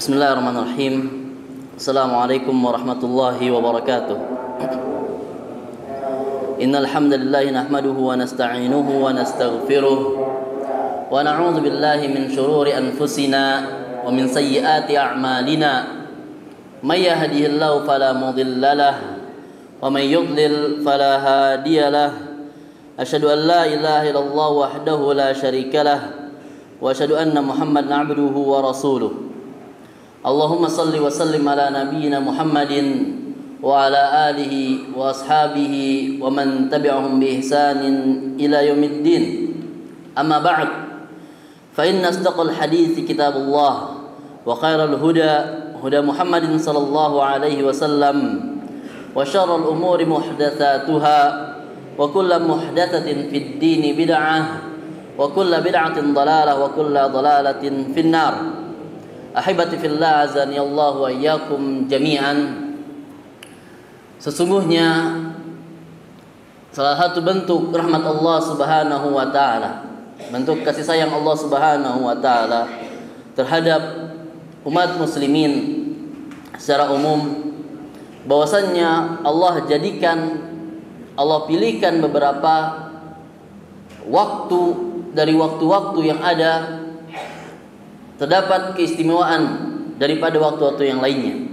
Bismillahirrahmanirrahim. Assalamualaikum warahmatullahi wabarakatuh. Innal hamdalillah nahmaduhu wa nasta'inuhu wa nastaghfiruh wa na'udzu billahi min shururi anfusina wa min sayyiati a'malina. May yahdihillahu fala mudilla lahu wa may yudlil fala hadiya lahu. Asyhadu an la ilaha illallah wahdahu la syarika lahu wa asyhadu anna Muhammadan 'abduhu wa rasuluh. Allahumma salli wa sallim ala nabiyyina Muhammadin wa ala alihi wa ashabihi wa man tabi'ahum bi ihsanin ila yaumiddin. Amma ba'd. Fa inna asdaqal hadithi kitabullah wa khairal huda huda Muhammadin sallallahu alaihi wasallam wa syarrul umuri muhdatsatuha wa kullu muhdatsatin fid dini bid'ah wa kullu bid'atin dhalalah wa kullu dhalalatin finnar. Ahibati fillah, azani Allah wa iyyakum jami'an. Sesungguhnya salah satu bentuk rahmat Allah Subhanahu wa taala, bentuk kasih sayang Allah Subhanahu wa taala terhadap umat muslimin secara umum, bahwasannya Allah pilihkan beberapa waktu dari waktu-waktu yang ada, terdapat keistimewaan daripada waktu-waktu yang lainnya.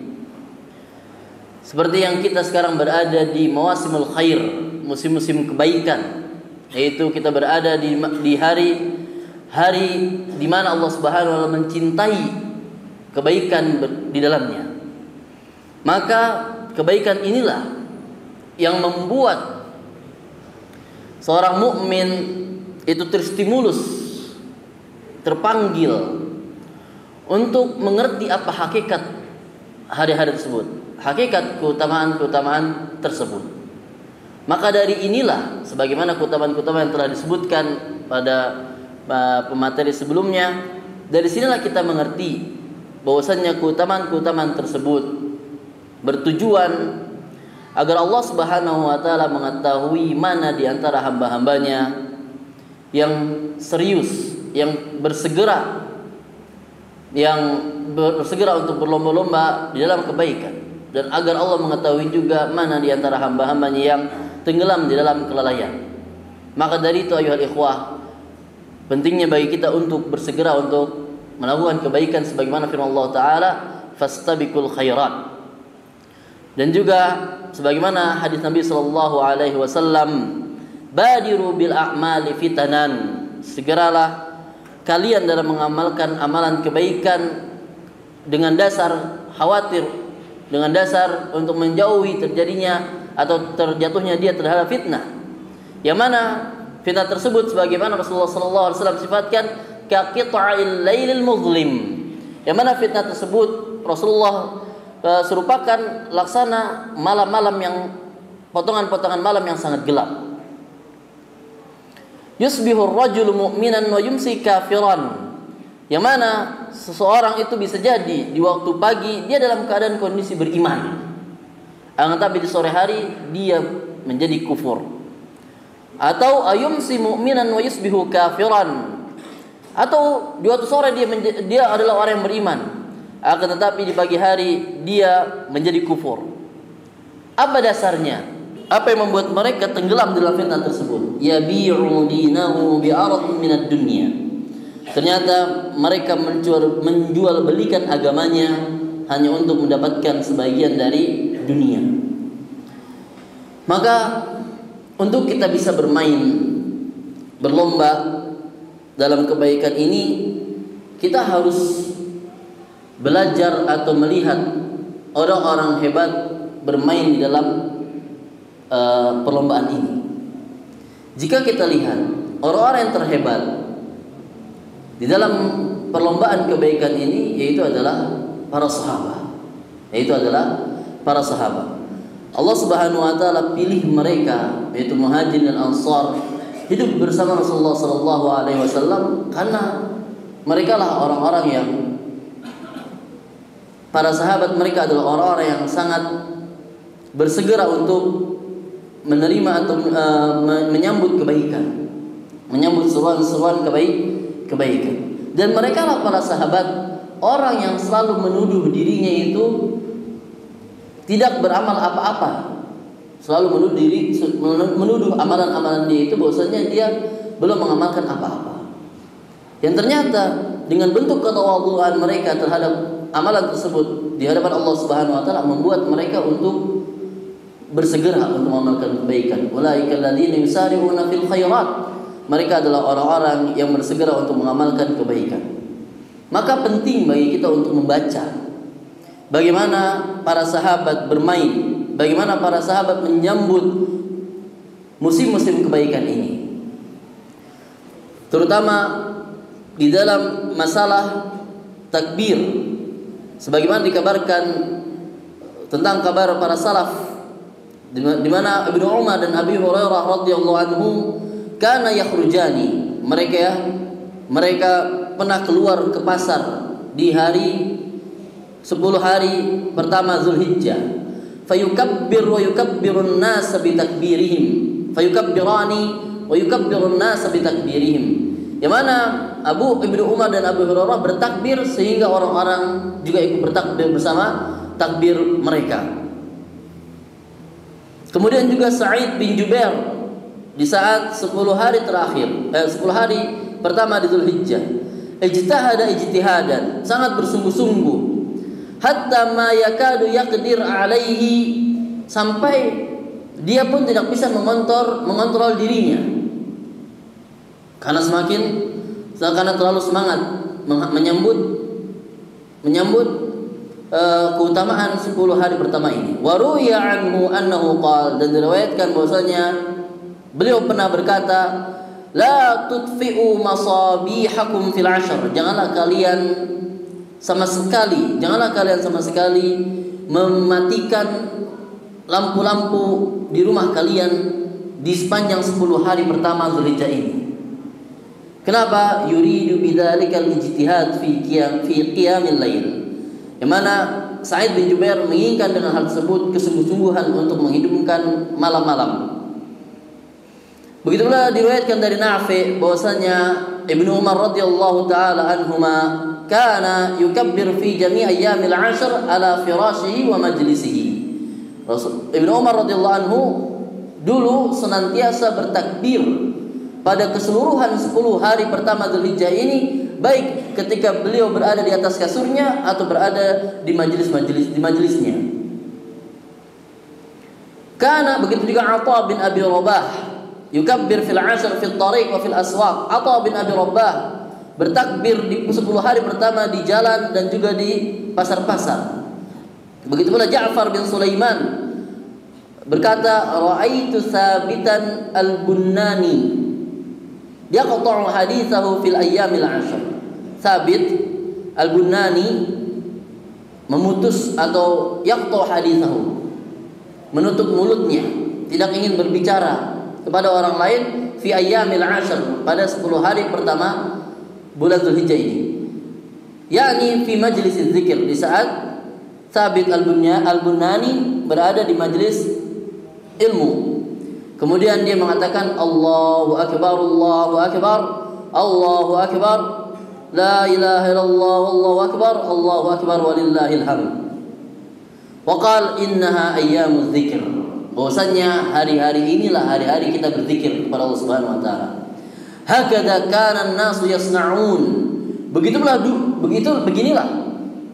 Seperti yang kita sekarang berada di mawasimul khair, musim-musim kebaikan, yaitu kita berada di hari di mana Allah Subhanahu wa taala mencintai kebaikan di dalamnya. Maka kebaikan inilah yang membuat seorang mukmin itu terstimulus, terpanggil untuk mengerti apa hakikat hari-hari tersebut, hakikat keutamaan-keutamaan tersebut. Maka dari inilah, sebagaimana keutamaan-keutamaan yang telah disebutkan pada pemateri sebelumnya, dari sinilah kita mengerti bahwasannya keutamaan-keutamaan tersebut bertujuan agar Allah Subhanahu wa taala mengetahui mana di antara hamba-hambanya yang serius, yang bersegera untuk berlomba-lomba di dalam kebaikan, dan agar Allah mengetahui juga mana di antara hamba-hambanya yang tenggelam di dalam kelalaian. Maka dari itu ayuhal ikhwah, pentingnya bagi kita untuk bersegera untuk melakukan kebaikan sebagaimana firman Allah taala, fastabiqul khairat. Dan juga sebagaimana hadis Nabi sallallahu alaihi wasallam, badiru bil a'mali fitanan, segeralah kalian dalam mengamalkan amalan kebaikan dengan dasar khawatir, dengan dasar untuk menjauhi terjadinya atau terjatuhnya dia terhadap fitnah. Yang mana fitnah tersebut sebagaimana Rasulullah sallallahu alaihi wasallam sifatkan ka qita'il lailil muzlim. Yang mana fitnah tersebut Rasulullah serupakan laksana malam-malam yang potongan-potongan malam yang sangat gelap. Yusbihur rajulu mu'minan wa yumsi kafiran. Yang mana seseorang itu bisa jadi di waktu pagi dia dalam keadaan kondisi beriman, tetapi di sore hari dia menjadi kufur. Atau ayumsi mu'minan wa yusbihu kafiran. Atau di waktu sore dia adalah orang yang beriman, tetapi di pagi hari dia menjadi kufur. Apa dasarnya? Apa yang membuat mereka tenggelam dalam fitnah tersebut? Yabi'u dinahu bi'aradin minad dunya. Ternyata mereka menjual belikan agamanya hanya untuk mendapatkan sebagian dari dunia. Maka untuk kita bisa berlomba dalam kebaikan ini, kita harus belajar atau melihat orang-orang hebat bermain di dalam perlombaan ini. Jika kita lihat orang-orang yang terhebat di dalam perlombaan kebaikan ini, yaitu adalah para sahabat. Allah Subhanahu wa taala pilih mereka, yaitu Muhajirin dan Ansar, hidup bersama Rasulullah sallallahu alaihi wasallam karena mereka lah orang-orang yang para sahabat mereka adalah orang-orang yang sangat bersegera untuk menerima atau menyambut kebaikan, menyambut seruan-seruan kebaikan. Dan mereka lah para sahabat orang yang selalu menuduh dirinya itu tidak beramal apa-apa, selalu menuduh amalan-amalan dia itu bahwasanya dia belum mengamalkan apa-apa. Yang ternyata dengan bentuk ketawadhuan mereka terhadap amalan tersebut di hadapan Allah Subhanahu wa taala membuat mereka untuk bersegera untuk mengamalkan kebaikan. Ulaikal ladzina yusari'una fil khairat. Mereka adalah orang-orang yang bersegera untuk mengamalkan kebaikan. Maka penting bagi kita untuk membaca bagaimana para sahabat bermain, bagaimana para sahabat menyambut musim-musim kebaikan ini. Terutama di dalam masalah takbir, sebagaimana dikabarkan tentang kabar para salaf, di mana Ibnu Umar dan Abi Hurairah radhiyallahu anhu kana yakhrujani, mereka pernah keluar ke pasar di hari 10 hari pertama Zulhijjah, fayukabbir wa yukabbirun nas bi takbirihim, fayukabbirani wa yukabbirun nas bi takbirihim. Yang mana Ibnu Umar dan Abu Hurairah bertakbir sehingga orang-orang juga ikut bertakbir bersama takbir mereka. Kemudian juga Sa'id bin Jubair di saat 10 hari terakhir, 10 hari pertama di Zulhijjah, ijtihada ijtihadan, sangat bersungguh-sungguh, hatta ma yakadu yaqdir alaihi, sampai dia pun tidak bisa mengontrol dirinya. Karena terlalu semangat menyambut keutamaan 10 hari pertama ini. Wa ruya anhu annahu qala, dan diriwayatkan bahwasanya beliau pernah berkata, la tudfi'u masabihakum fil 'ashr, janganlah kalian sama sekali mematikan lampu-lampu di rumah kalian di sepanjang 10 hari pertama Zulhijjah ini. Kenapa? Yuridu bidzalikal ijtihad fi qiyamil lail. Yang mana Sa'id bin Jubair menginginkan dengan hal tersebut kesungguh-sungguhan untuk menghidupkan malam-malam. Begitu pula diriwayatkan dari Nafi bahwasanya Ibnu Umar radhiyallahu taala anhuma kana yukabbir fi jami' ayyamil 'ashr ala firashihi wa majlisihi. Ibnu Umar radhiyallahu anhu dulu senantiasa bertakbir pada keseluruhan 10 hari pertama Dzulhijjah ini, baik ketika beliau berada di atas kasurnya atau berada di majelisnya. Karena begitu juga Atha bin Abi Rabah yukabbir fil 'ashr fil tariq wa fil aswaq. Atha bin Abi Rabah bertakbir di 10 hari pertama di jalan dan juga di pasar-pasar. Begitu pula Ja'far bin Sulaiman berkata, ra'aitu Tsabitan al-Bunnani yaqta'u haditsahu fil ayyamil 'ashr. Tsabit al-Bunnani memutus atau yaqta'u haditsahu, menutup mulutnya, tidak ingin berbicara kepada orang lain fi ayyamil 'ashr, pada 10 hari pertama bulan Zulhijjah ini. Yakni fi majlis zikir, di saat Tsabit al-Bunnani berada di majlis ilmu. Kemudian dia mengatakan Allahu akbar, Allahu akbar, Allahu akbar, la ilaha illallah, Allahu akbar walillahil hamd. Wa qala innaha ayyamuz dzikr, bahwasanya hari-hari inilah hari-hari kita berzikir kepada Allah Subhanahu wa taala. Hakadha kana an-nasu yasna'un, beginilah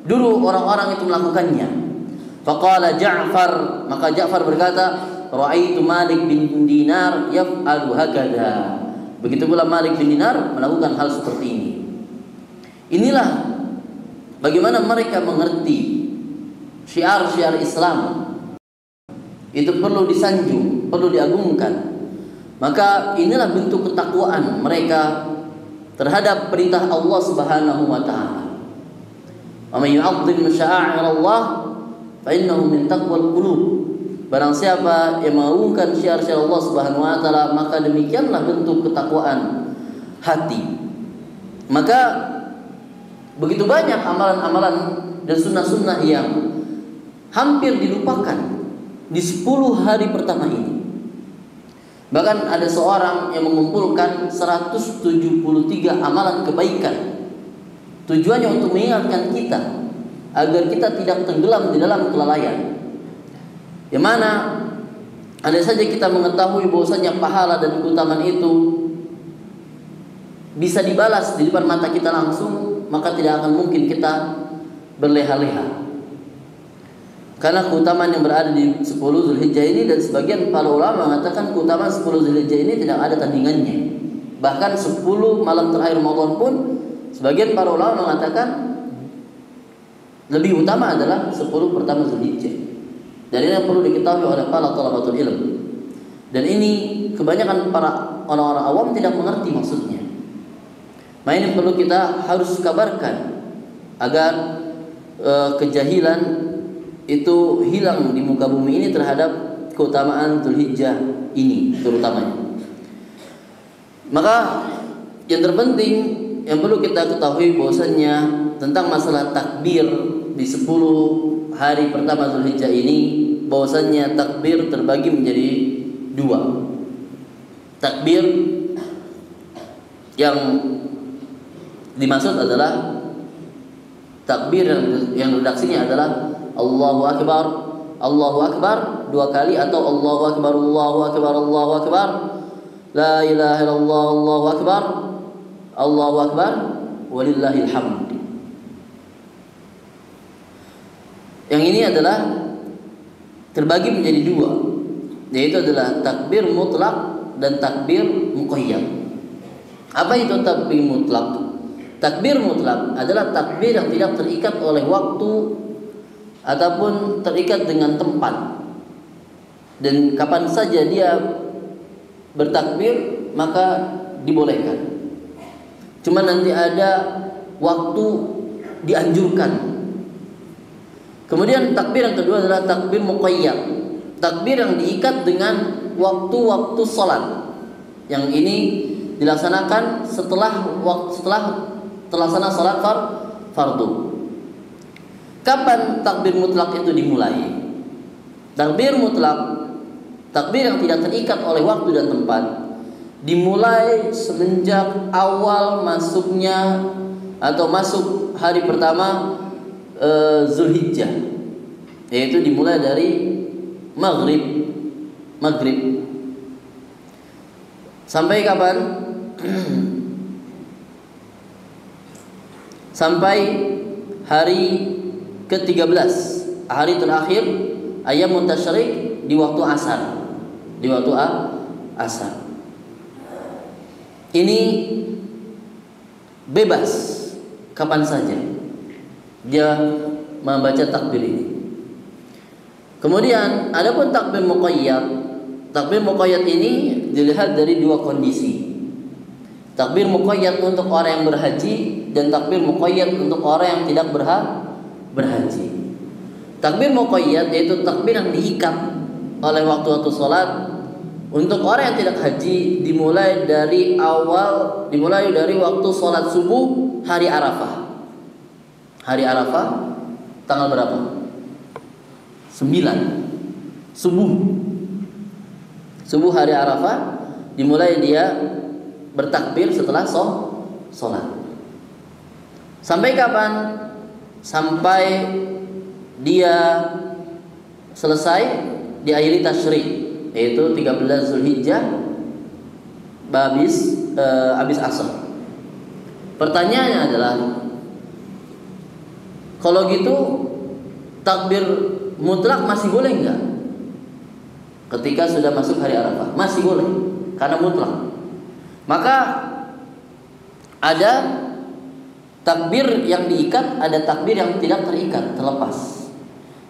dulu orang-orang itu melakukannya. Faqala Ja'far, maka Ja'far berkata, ra'aitu Malik bin Dinar yaf'alu hakadha. Begitu pula Malik bin Dinar melakukan hal seperti ini. Inilah bagaimana mereka mengerti syiar-syiar Islam. Itu perlu disanjung, perlu diagungkan. Maka inilah bentuk ketakwaan mereka terhadap perintah Allah Subhanahu wa taala. Wa may yu'azzim sya'airallah fa innahu min taqwal qulub. Barang siapa yang mengagungkan syiar-syiar Allah Subhanahu wa taala, maka demikianlah bentuk ketakwaan hati. Maka begitu banyak amalan-amalan dan sunnah-sunnah yang hampir dilupakan di 10 hari pertama ini. Bahkan ada seorang yang mengumpulkan 173 amalan kebaikan Tujuannya untuk mengingatkan kita agar kita tidak tenggelam di dalam kelalaian. Yang mana ada saja kita mengetahui bahwasanya pahala dan keutamaan itu bisa dibalas di depan mata kita langsung, maka tidak akan mungkin kita berleha-leha. Karena keutamaan yang berada di 10 Zulhijjah ini, dan sebagian para ulama mengatakan keutamaan 10 Zulhijjah ini tidak ada tandingannya. Bahkan 10 malam terakhir Ramadan pun sebagian para ulama mengatakan lebih utama adalah 10 pertama Zulhijjah. Dan ini yang perlu diketahui oleh para thalabatul ilm. Dan ini kebanyakan para orang-orang awam tidak mengerti maksudnya. Nah, ini perlu kita harus kabarkan agar kejahilan itu hilang di muka bumi ini terhadap keutamaan Zulhijjah ini terutamanya. Maka yang terpenting yang perlu kita ketahui bahwasannya tentang masalah takbir di 10 hari pertama Zulhijjah ini, bahwasannya takbir terbagi menjadi 2. Takbir yang dimaksud adalah takbir yang redaksinya adalah Allahu Akbar, Allahu Akbar 2 kali, atau Allahu Akbar, Allahu Akbar, Allahu Akbar, La ilaha illallah, Allahu Akbar, Allahu Akbar, walillahil hamd. Yang ini adalah terbagi menjadi 2, yaitu adalah takbir mutlak dan takbir muqayyad. Apa itu takbir mutlak? Takbir mutlak adalah takbir yang tidak terikat oleh waktu ataupun terikat dengan tempat, dan kapan saja dia bertakbir maka dibolehkan. Cuma nanti ada waktu dianjurkan. Kemudian takbir yang kedua adalah takbir muqayyad, takbir yang diikat dengan waktu-waktu salat. Yang ini dilaksanakan setelah terlaksana salat fardu. Kapan takbir mutlak itu dimulai? Takbir mutlak, takbir yang tidak terikat oleh waktu dan tempat, dimulai semenjak awal masuknya atau masuk hari pertama Zulhijjah, yaitu dimulai dari maghrib sampai kapan? Sampai hari ke-13, hari terakhir ayyamun tasyrik, di waktu asar. Ini bebas kapan saja dia membaca takbir ini. Kemudian adapun takbir muqayyad ini dilihat dari 2 kondisi. Takbir muqayyad untuk orang yang berhaji dan takbir muqayyad untuk orang yang tidak berhaji. Takbir muqayyad yaitu takbir yang diikat oleh waktu-waktu salat. Untuk orang yang tidak haji dimulai dari waktu salat subuh hari Arafah. Hari Arafah tanggal berapa? 9 subuh hari Arafah dimulai dia bertakbir setelah sholat. Sampai kapan? Sampai dia selesai diakhiri tasyrik, yaitu 13 Zulhijjah habis asar. Pertanyaannya adalah, kalau gitu takbir mutlak masih boleh enggak? Ketika sudah masuk hari Arafah masih boleh, karena mutlak. Maka ada takbir yang diikat, ada takbir yang tidak terikat, terlepas.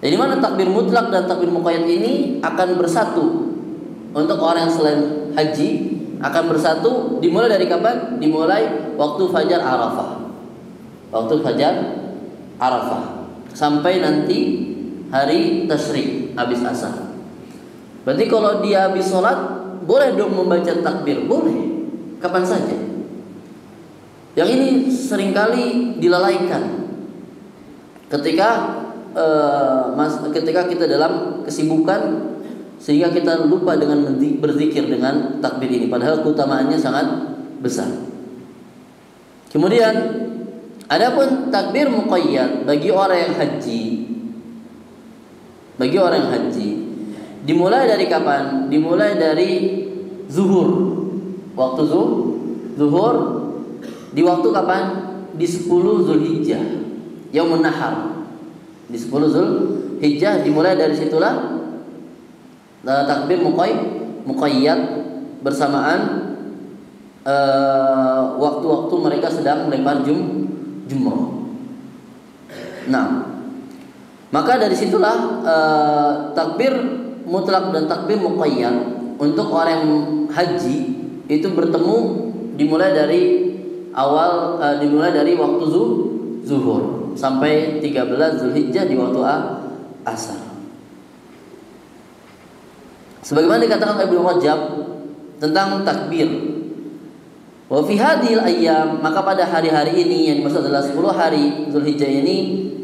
Jadi mana takbir mutlak dan takbir muqayyad ini akan bersatu. Untuk orang yang selain haji akan bersatu dimulai dari kapan? Dimulai waktu fajar Arafah sampai nanti hari tasyrik habis asar. Berarti kalau dia habis sholat boleh dong membaca takbir? Boleh, kapan saja. Yang ini seringkali dilalaikan ketika kita dalam kesibukan, sehingga kita lupa dengan berzikir dengan takbir ini, padahal keutamaannya sangat besar. Kemudian Adapun takbir muqayyad bagi orang yang haji, dimulai dari kapan? Dimulai dari zuhur. Waktu zuhur di waktu kapan? Di 10 Zulhijjah, Yaumun Nahar. Di 10 Zulhijjah dimulai dari situlah takbir muqayyad bersamaan waktu-waktu mereka sedang melempar jumrah. Nah, maka dari situlah takbir mutlak dan takbir muqayyad untuk orang haji itu bertemu dimulai dari waktu zuhur sampai 13 Zulhijjah di waktu asar. Sebagaimana dikatakan Ibnu Rajab tentang takbir, wa fi hadhil ayyam, maka pada hari-hari ini yang dimaksud adalah 10 hari Zulhijjah ini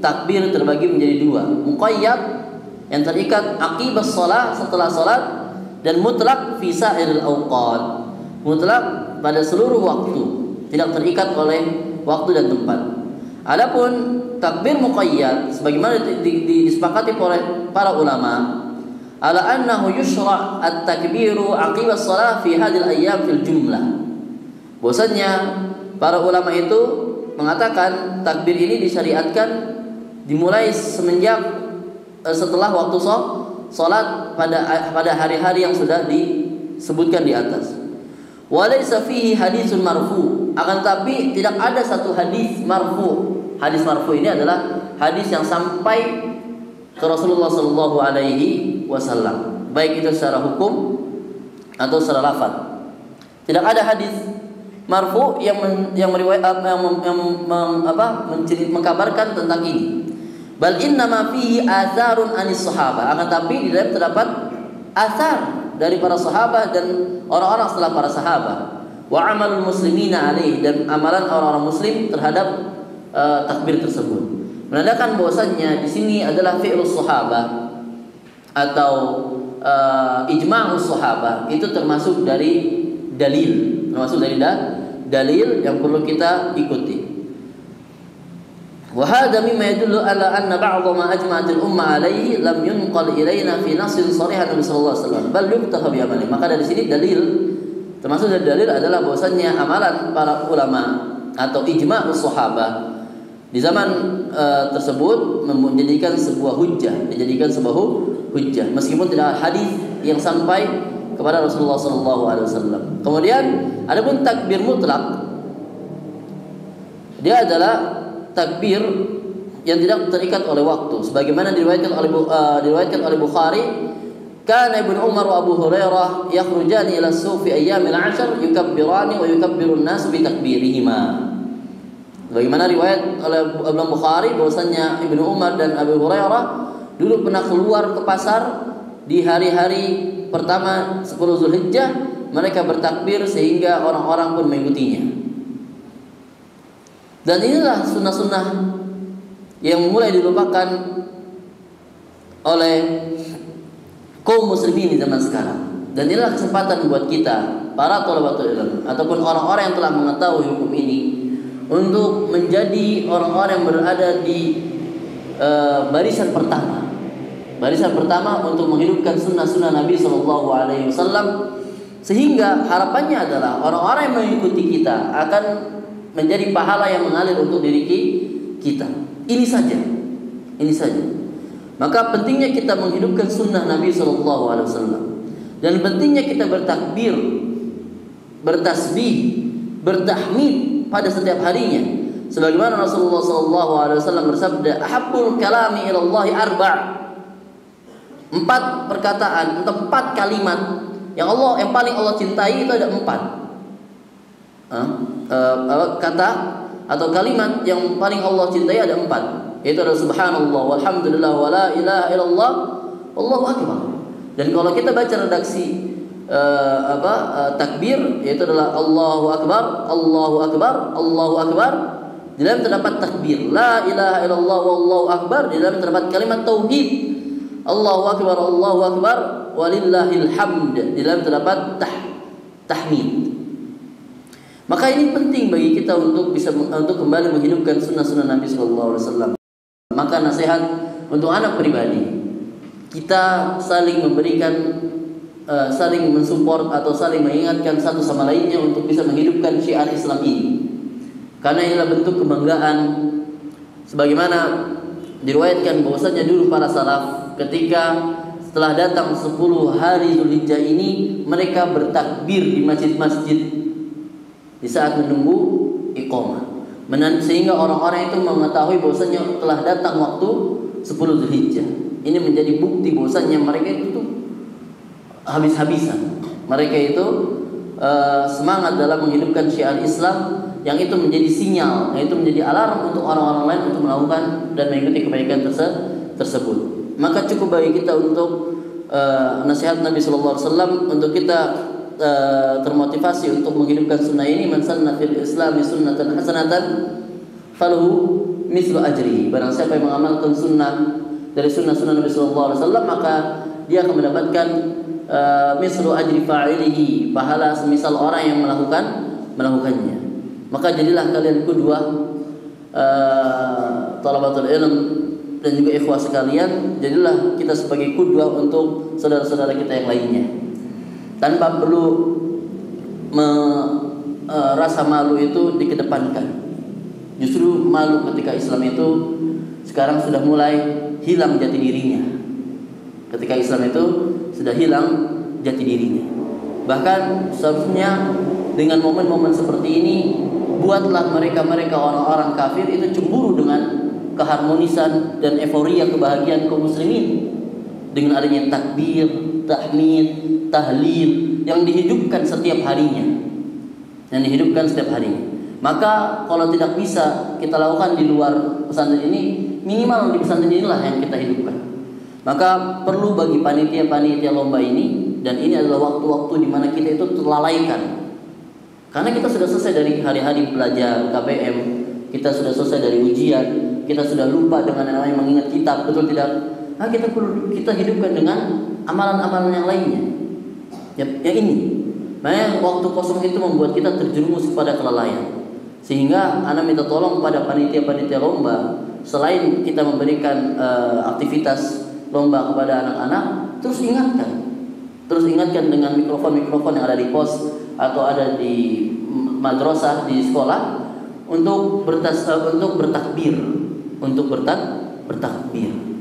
takbir terbagi menjadi dua, muqayyad yang terikat aqibas shalah, setelah salat, dan mutlak fi sa'iril awqat, mutlak pada seluruh waktu, tidak terikat oleh waktu dan tempat. Adapun takbir muqayyad sebagaimana disepakati oleh para ulama ala annahu yushra' at-takbiru aqibas shalah fi hadhil ayyam fil jumlah. Bahwasanya para ulama itu mengatakan takbir ini disyariatkan dimulai semenjak setelah waktu salat pada hari-hari yang sudah disebutkan di atas. Walaysa fihi hadisun marfu, akan tapi tidak ada satu hadis marfu. Hadis marfu ini adalah hadis yang sampai ke Rasulullah sallallahu alaihi wasallam, baik itu secara hukum atau secara lafaz. Tidak ada hadis marfu yang mengkabarkan tentang ini. Bal inna ma fihi atharun anis sahabah, akan tapi di dalam terdapat athar dari para sahabat dan orang-orang setelah para sahabat. Wa amalul muslimina alaihi, dan amalan orang-orang muslim terhadap takbir tersebut. Menandakan bahwasannya di sini adalah fi'lus sahabah atau ijma'us sahabah, itu termasuk dari dalil, dalil yang perlu kita ikuti. Wa hadha mimma yadullu ala anna ba'd ma ajma'atil umma alaihi lam yunqal ilaina fi nassin sharihan Nabi sallallahu alaihi wasallam bal yuktafa bi amali. Maka dari sini dalil, termasuk dari dalil adalah bahwasannya amalan para ulama atau ijma'us sahabah di zaman tersebut menjadikan sebuah hujjah, meskipun tidak ada hadis yang sampai kepada Rasulullah SAW. Kemudian adapun takbir mutlak, dia adalah takbir yang tidak terikat oleh waktu, sebagaimana diriwayatkan oleh Bukhari, kana Ibnu Umar wa Abu Hurairah yakhrujani ila as-suq fi ayyamil 'ashr yukabbirani wa yukabbiru an-nas bi takbirihima. Bagaimana riwayat oleh Imam Bukhari bahwasanya Ibnu Umar dan Abu Hurairah dulu pernah keluar ke pasar di hari-hari pertama 10 Zulhijjah, mereka bertakbir sehingga orang-orang pun mengikutinya. Dan inilah sunnah-sunnah yang mulai dilupakan oleh kaum muslimin di zaman sekarang. Dan inilah kesempatan buat kita, para thalabatul ilm ataupun orang-orang yang telah mengetahui hukum ini, untuk menjadi orang-orang yang berada di barisan pertama untuk menghidupkan sunnah-sunnah Nabi Sallallahu Alaihi Wasallam, sehingga harapannya adalah orang-orang yang mengikuti kita akan menjadi pahala yang mengalir untuk diri kita. Ini saja. Maka pentingnya kita menghidupkan sunnah Nabi Sallallahu Alaihi Wasallam, dan pentingnya kita bertakbir, bertasbih, bertahmid pada setiap harinya. Sebagaimana Rasulullah Sallallahu Alaihi Wasallam bersabda, "Ahabbul kalami ilallahi arba'." 4 perkataan, 4 kalimat yang paling Allah cintai itu ada 4. Kata atau kalimat yang paling Allah cintai ada 4. Yaitu adalah subhanallah, walhamdulillah, wala ilaha illallah, wallahu akbar. Dan kalau kita baca redaksi takbir, yaitu adalah Allahu akbar, Allahu akbar, Allahu akbar. Di dalam terdapat takbir, la ilaha illallah, wallahu akbar. Di dalam terdapat kalimat tauhid, Allahu akbar, Allahu akbar, walillahil hamd. Di dalam terdapat tahmid. Maka ini penting bagi kita untuk bisa untuk kembali menghidupkan sunnah-sunnah Nabi Sallallahu Alaihi Wasallam. Maka nasihat untuk anak pribadi, kita saling memberikan, saling mensupport atau saling mengingatkan satu sama lainnya untuk bisa menghidupkan syiar Islam ini. Karena inilah bentuk kebanggaan, sebagaimana diriwayatkan bahwasanya dulu para salaf ketika setelah datang 10 hari Zulhijjah ini, mereka bertakbir di masjid-masjid di saat menunggu iqamah, sehingga orang-orang itu mengetahui bahwasanya telah datang waktu 10 Zulhijjah. Ini menjadi bukti bahwasanya mereka itu tuh habis-habisan. Mereka itu semangat dalam menghidupkan syiar Islam, yang itu menjadi sinyal, yang itu menjadi alarm untuk orang-orang lain untuk melakukan dan mengikuti kebaikan tersebut. Maka cukup bagi kita untuk nasihat Nabi Sallallahu Alaihi Wasallam untuk kita termotivasi untuk menghidupkan sunnah ini. Man sanna fil Islami sunnatan hasanatan falahu mislu ajri. Barang siapa yang mengamalkan sunnah dari sunnah-sunnah Nabi Sallallahu Alaihi Wasallam, maka dia akan mendapatkan mislu ajri fa'ilihi, pahala semisal orang yang melakukannya. Maka jadilah kalian qudwah, talabatul ilm dan juga ikhwah sekalian, jadilah kita sebagai qudwah untuk saudara-saudara kita yang lainnya, tanpa perlu rasa malu itu dikedepankan. Justru malu ketika Islam itu sekarang sudah mulai hilang jati dirinya. Ketika Islam itu sudah hilang jati dirinya. Bahkan seharusnya dengan momen-momen seperti ini, buatlah mereka-mereka orang-orang kafir itu cemburu dengan keharmonisan dan euforia kebahagiaan kaum muslimin dengan adanya takbir, tahmid, tahlil yang dihidupkan setiap harinya. Maka kalau tidak bisa kita lakukan di luar pesantren ini, minimal di pesantren inilah yang kita hidupkan. Maka perlu bagi panitia-panitia lomba ini, dan ini adalah waktu-waktu di mana kita itu terlalaikan. Karena kita sudah selesai dari hari-hari belajar KBM, kita sudah selesai dari ujian, kita sudah lupa dengan yang namanya mengingat kitab, betul tidak? Nah, kita hidupkan dengan amalan-amalan yang lainnya. Yang ini. Makanya waktu kosong itu membuat kita terjerumus kepada kelalaian. Sehingga ana minta tolong pada panitia-panitia lomba, selain kita memberikan aktivitas lomba kepada anak-anak, terus ingatkan dengan mikrofon-mikrofon yang ada di pos atau ada di madrasah, di sekolah, untuk bertakbir.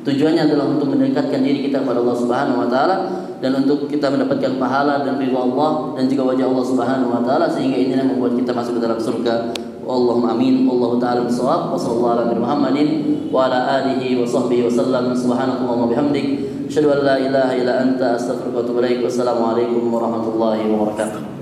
Tujuannya adalah untuk mendekatkan diri kita kepada Allah Subhanahu wa taala, dan untuk kita mendapatkan pahala dan ridha Allah dan juga wajah Allah Subhanahu wa taala, sehingga ini yang membuat kita masuk ke dalam surga. Allahumma amin. Wallahu taala bisawab. Wa sallallahu ala Muhammadin wa ala alihi wa sahbihi wa sallam. Subhanakallahumma bihamdik, asyhadu an la ilaha illa anta, astaghfiruka wa atubu ilaik. Wassalamu alaikum warahmatullahi wabarakatuh.